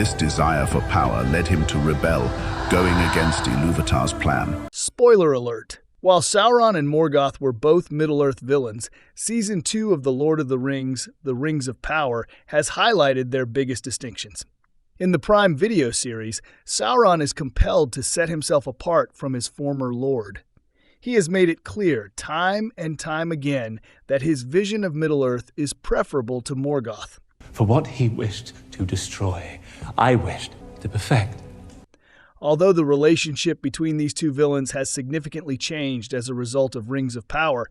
This desire for power led him to rebel, going against Ilúvatar's plan. Spoiler alert. While Sauron and Morgoth were both Middle-earth villains, Season 2 of The Lord of the Rings, The Rings of Power, has highlighted their biggest distinctions. In the Prime Video series, Sauron is compelled to set himself apart from his former lord. He has made it clear time and time again that his vision of Middle-earth is preferable to Morgoth. For what he wished to destroy, I wished to perfect. Although the relationship between these two villains has significantly changed as a result of Rings of Power,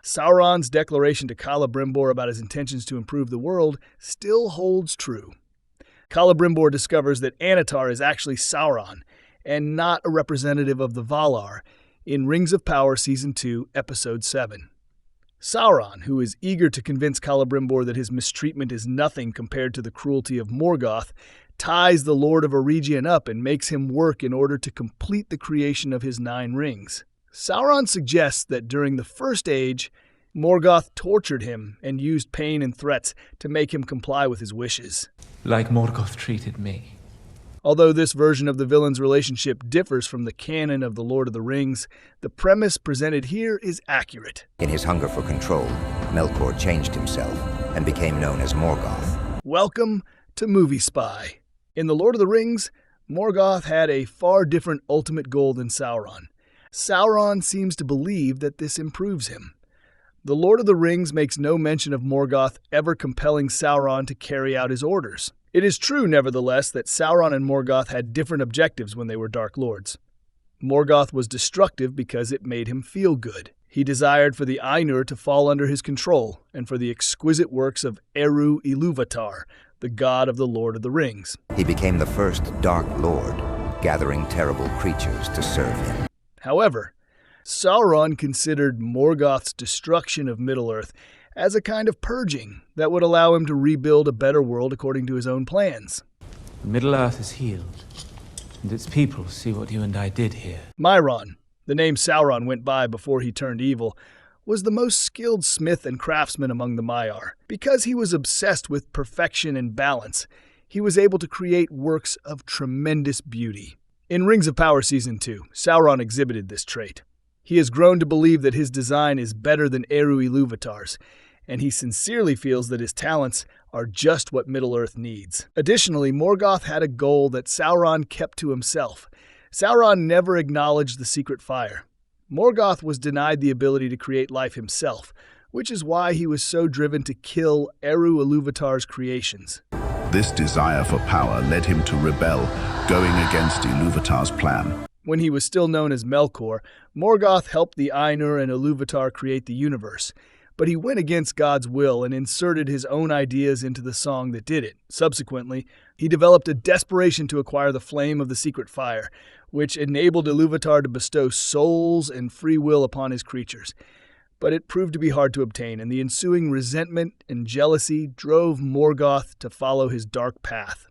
Sauron's declaration to Celebrimbor about his intentions to improve the world still holds true. Celebrimbor discovers that Annatar is actually Sauron, and not a representative of the Valar, in Rings of Power Season 2, Episode 7. Sauron, who is eager to convince Celebrimbor that his mistreatment is nothing compared to the cruelty of Morgoth, ties the Lord of Eregion up and makes him work in order to complete the creation of his 9 rings. Sauron suggests that during the First Age, Morgoth tortured him and used pain and threats to make him comply with his wishes. Like Morgoth treated me. Although this version of the villain's relationship differs from the canon of The Lord of the Rings, the premise presented here is accurate. In his hunger for control, Melkor changed himself and became known as Morgoth. Welcome to Movie Spy. In The Lord of the Rings, Morgoth had a far different ultimate goal than Sauron. Sauron seems to believe that this improves him. The Lord of the Rings makes no mention of Morgoth ever compelling Sauron to carry out his orders. It is true, nevertheless, that Sauron and Morgoth had different objectives when they were Dark Lords. Morgoth was destructive because it made him feel good. He desired for the Ainur to fall under his control, and for the exquisite works of Eru Ilúvatar, the god of the Lord of the Rings. He became the first Dark Lord, gathering terrible creatures to serve him. However, Sauron considered Morgoth's destruction of Middle-earth as a kind of purging that would allow him to rebuild a better world according to his own plans. Middle-earth is healed, and its people see what you and I did here. Mairon, the name Sauron went by before he turned evil, was the most skilled smith and craftsman among the Maiar. Because he was obsessed with perfection and balance, he was able to create works of tremendous beauty. In Rings of Power Season 2, Sauron exhibited this trait. He has grown to believe that his design is better than Eru Ilúvatar's, and he sincerely feels that his talents are just what Middle-earth needs. Additionally, Morgoth had a goal that Sauron kept to himself. Sauron never acknowledged the secret fire. Morgoth was denied the ability to create life himself, which is why he was so driven to kill Eru Ilúvatar's creations. This desire for power led him to rebel, going against Ilúvatar's plan. When he was still known as Melkor, Morgoth helped the Ainur and Ilúvatar create the universe, but he went against God's will and inserted his own ideas into the song that did it. Subsequently, he developed a desperation to acquire the flame of the secret fire, which enabled Ilúvatar to bestow souls and free will upon his creatures. But it proved to be hard to obtain, and the ensuing resentment and jealousy drove Morgoth to follow his dark path.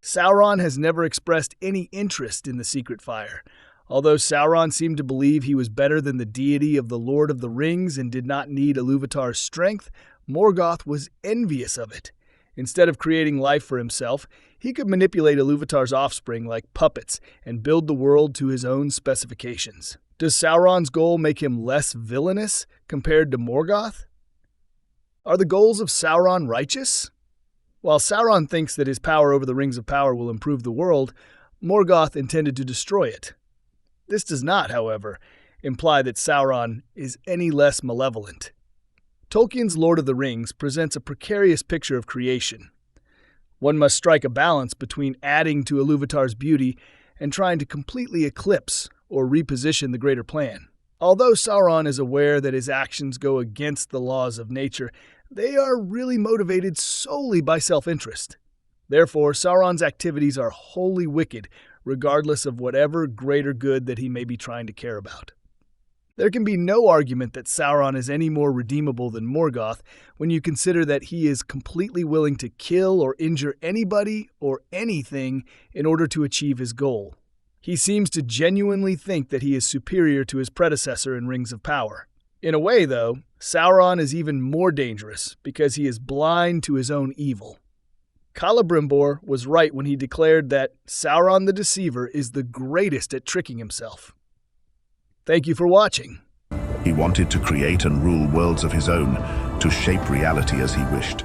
Sauron has never expressed any interest in the secret fire. Although Sauron seemed to believe he was better than the deity of the Lord of the Rings and did not need Ilúvatar's strength, Morgoth was envious of it. Instead of creating life for himself, he could manipulate Ilúvatar's offspring like puppets and build the world to his own specifications. Does Sauron's goal make him less villainous compared to Morgoth? Are the goals of Sauron righteous? While Sauron thinks that his power over the Rings of Power will improve the world, Morgoth intended to destroy it. This does not, however, imply that Sauron is any less malevolent. Tolkien's Lord of the Rings presents a precarious picture of creation. One must strike a balance between adding to Ilúvatar's beauty and trying to completely eclipse or reposition the greater plan. Although Sauron is aware that his actions go against the laws of nature, they are really motivated solely by self-interest. Therefore, Sauron's activities are wholly wicked, regardless of whatever greater good that he may be trying to care about. There can be no argument that Sauron is any more redeemable than Morgoth when you consider that he is completely willing to kill or injure anybody or anything in order to achieve his goal. He seems to genuinely think that he is superior to his predecessor in Rings of Power. In a way, though, Sauron is even more dangerous because he is blind to his own evil. Celebrimbor was right when he declared that Sauron the Deceiver is the greatest at tricking himself. Thank you for watching. He wanted to create and rule worlds of his own, to shape reality as he wished.